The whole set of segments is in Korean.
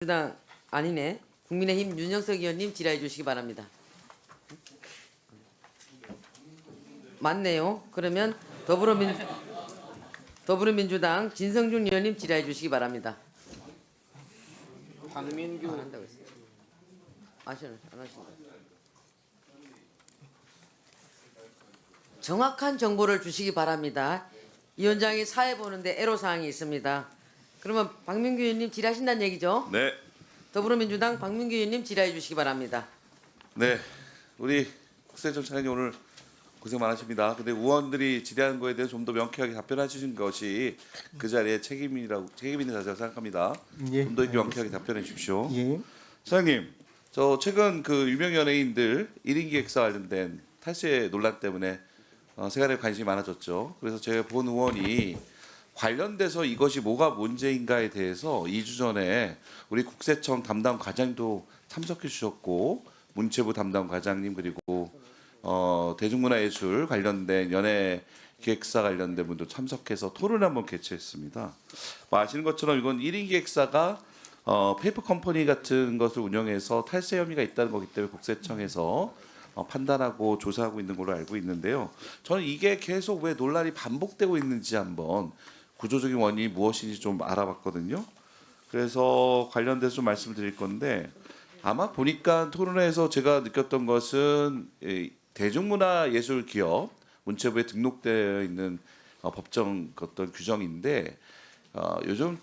민주당 아니네. 국민의힘 윤영석 의원님 질의해 주시기 바랍니다. 맞네요. 그러면 더불어민주당 진성준 의원님 질의해 주시기 바랍니다. 박민규 안 한다고 했어요. 안 하신다. 정확한 정보를 주시기 바랍니다. 위원장이 사회 보는데 애로사항이 있습니다. 그러면 박민규 의원님 질의하신다는 얘기죠? 네, 더불어민주당 박민규 의원님 질의해 주시기 바랍니다. 네, 우리 국세청 차관님 오늘 고생 많으십니다. 근데 의원들이 질의하는 거에 대해서 좀 더 명쾌하게 답변해 주신 것이 그 자리에 책임 있는 자세라고 생각합니다. 예, 좀 더 명쾌하게 답변해 주십시오. 예. 사장님, 저 최근 그 유명 연예인들 1인 기획사 관련된 탈세 논란 때문에 세간에 관심이 많아졌죠. 그래서 제가 본 의원이 관련돼서 이것이 뭐가 문제인가에 대해서 2주 전에 우리 국세청 담당 과장도 참석해 주셨고 문체부 담당 과장님 그리고 대중문화예술 관련된 연예 기획사 관련된 분도 참석해서 토론을 한번 개최했습니다. 뭐 아시는 것처럼 이건 1인 기획사가 페이퍼 컴퍼니 같은 것을 운영해서 탈세 혐의가 있다는 거기 때문에 국세청에서 판단하고 조사하고 있는 걸로 알고 있는데요. 저는 이게 계속 왜 논란이 반복되고 있는지 한번 구조적인 원인이 무엇인지 좀 알아봤거든요. 그래서 관련돼서 좀 말씀드릴 건데 아마 보니까 토론회에서 제가 느꼈던 것은 대중문화예술기업 문체부에 등록되어 있는 법정 어떤 규정인데 요즘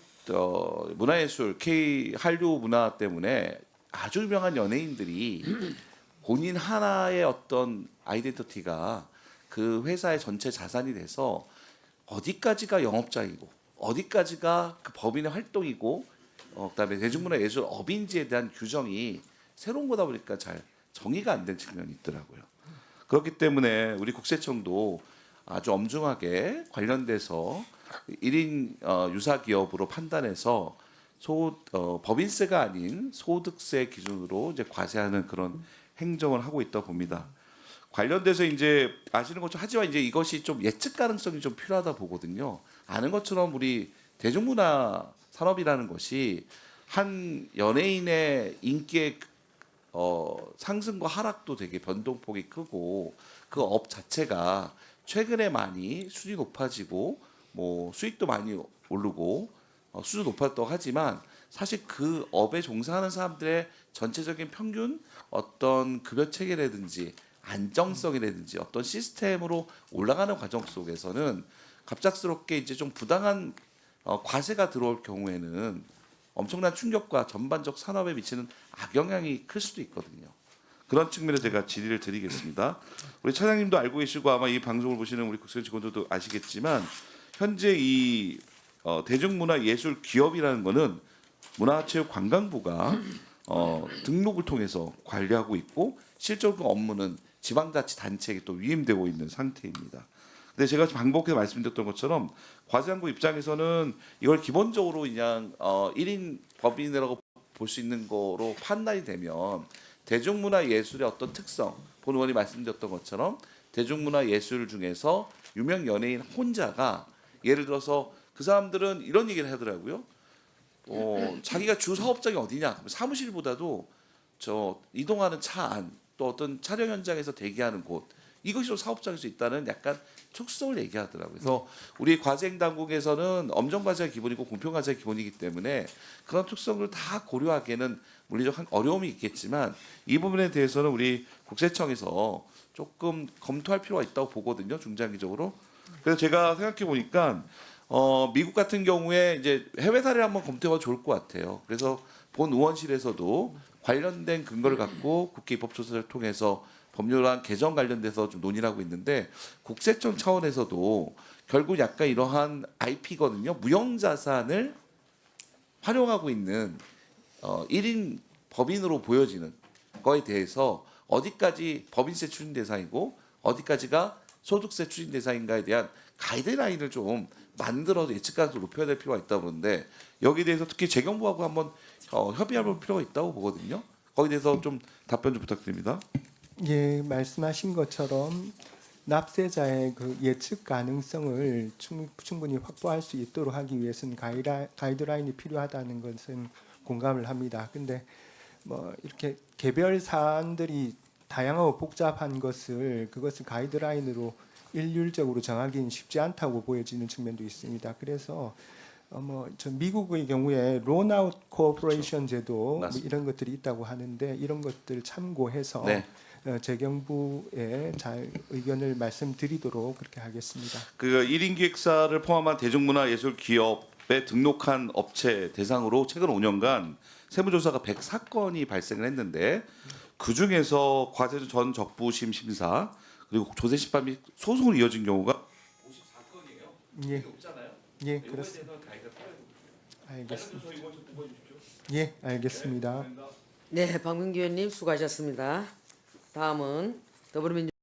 문화예술 K 한류 문화 때문에 아주 유명한 연예인들이 본인 하나의 어떤 아이덴티티가 그 회사의 전체 자산이 돼서 어디까지가 영업장이고 어디까지가 그 법인의 활동이고 그다음에 대중문화예술업인지에 대한 규정이 새로운 거다 보니까 잘 정의가 안 된 측면이 있더라고요. 그렇기 때문에 우리 국세청도 아주 엄중하게 관련돼서 1인 유사기업으로 판단해서 법인세가 아닌 소득세 기준으로 이제 과세하는 그런 행정을 하고 있다 봅니다. 관련돼서 이제 아시는 것처럼 하지만 이제 이것이 좀 예측 가능성이 좀 필요하다 보거든요. 아는 것처럼 우리 대중문화 산업이라는 것이 한 연예인의 인기의 상승과 하락도 되게 변동폭이 크고 그 업 자체가 최근에 많이 수준이 높아지고 뭐 수익도 많이 오르고 수준 높았다고 하지만 사실 그 업에 종사하는 사람들의 전체적인 평균 어떤 급여 체계라든지 안정성이라든지 어떤 시스템으로 올라가는 과정 속에서는 갑작스럽게 이제 좀 부당한 과세가 들어올 경우에는 엄청난 충격과 전반적 산업에 미치는 악영향이 클 수도 있거든요. 그런 측면에서 제가 질의를 드리겠습니다. 우리 차장님도 알고 계시고 아마 이 방송을 보시는 우리 국세 직원들도 아시겠지만 현재 이 대중문화예술 기업이라는 거는 문화체육관광부가 등록을 통해서 관리하고 있고 실제로 그 업무는 지방자치단체에게 또 위임되고 있는 상태입니다. 근데 제가 반복해서 말씀드렸던 것처럼 과세안국 입장에서는 이걸 기본적으로 그냥 1인 법인이라고 볼 수 있는 거로 판단이 되면 대중문화예술의 어떤 특성, 본 의원이 말씀드렸던 것처럼 대중문화예술 중에서 유명 연예인 혼자가 예를 들어서 그 사람들은 이런 얘기를 하더라고요. 자기가 주 사업장이 어디냐? 사무실보다도 저 이동하는 차 안, 또 어떤 촬영 현장에서 대기하는 곳, 이것이 좀 사업장일 수 있다는 약간 특성을 얘기하더라고요. 그래서 우리 과세행 당국에서는 엄정 과세가 기본이고 공평 과세가 기본이기 때문에 그런 특성을 다 고려하기에는 물리적 어려움이 있겠지만 이 부분에 대해서는 우리 국세청에서 조금 검토할 필요가 있다고 보거든요. 중장기적으로. 그래서 제가 생각해 보니까 미국 같은 경우에 이제 해외 사례를 한번 검토해봐 좋을 것 같아요. 그래서 본 의원실에서도 관련된 근거를 갖고 국회 입법조사를 통해서 법률안 개정 관련돼서 좀 논의를 하고 있는데 국세청 차원에서도 결국 약간 이러한 IP거든요. 무형자산을 활용하고 있는 1인 법인으로 보여지는 거에 대해서 어디까지 법인세 추진 대상이고 어디까지가 소득세 추진 대상인가에 대한 가이드라인을 좀 만들어서 예측 가능성을 높여야 될 필요가 있다고 보는데 여기에 대해서 특히 재경부하고 한번 협의할 필요가 있다고 보거든요. 거기에 대해서 좀 답변 좀 부탁드립니다. 예, 말씀하신 것처럼 납세자의 그 예측 가능성을 충분히 확보할 수 있도록 하기 위해서는 가이드라인이 필요하다는 것은 공감을 합니다. 근데 뭐 이렇게 개별 사안들이 다양하고 복잡한 그것을 가이드라인으로 일률적으로 정하기는 쉽지 않다고 보여지는 측면도 있습니다. 그래서 저 미국의 경우에 론아웃 코퍼레이션 제도 뭐 맞습니다. 이런 것들이 있다고 하는데 이런 것들 참고해서 네. 재경부에 잘 의견을 말씀드리도록 그렇게 하겠습니다. 그 1인 기획사를 포함한 대중문화예술 기업에 등록한 업체 대상으로 최근 5년간 세무조사가 104건이 발생을 했는데 그 중에서 과세전 전 적부심 심사 그리고 조세 심판 및 소송으로 이어진 경우가 54건이에요. 예, 없잖아요. 예, 그렇습니다. 알겠습니다. 예, 알겠습니다. 네, 박민규 의원님 수고하셨습니다. 다음은 더불어민주당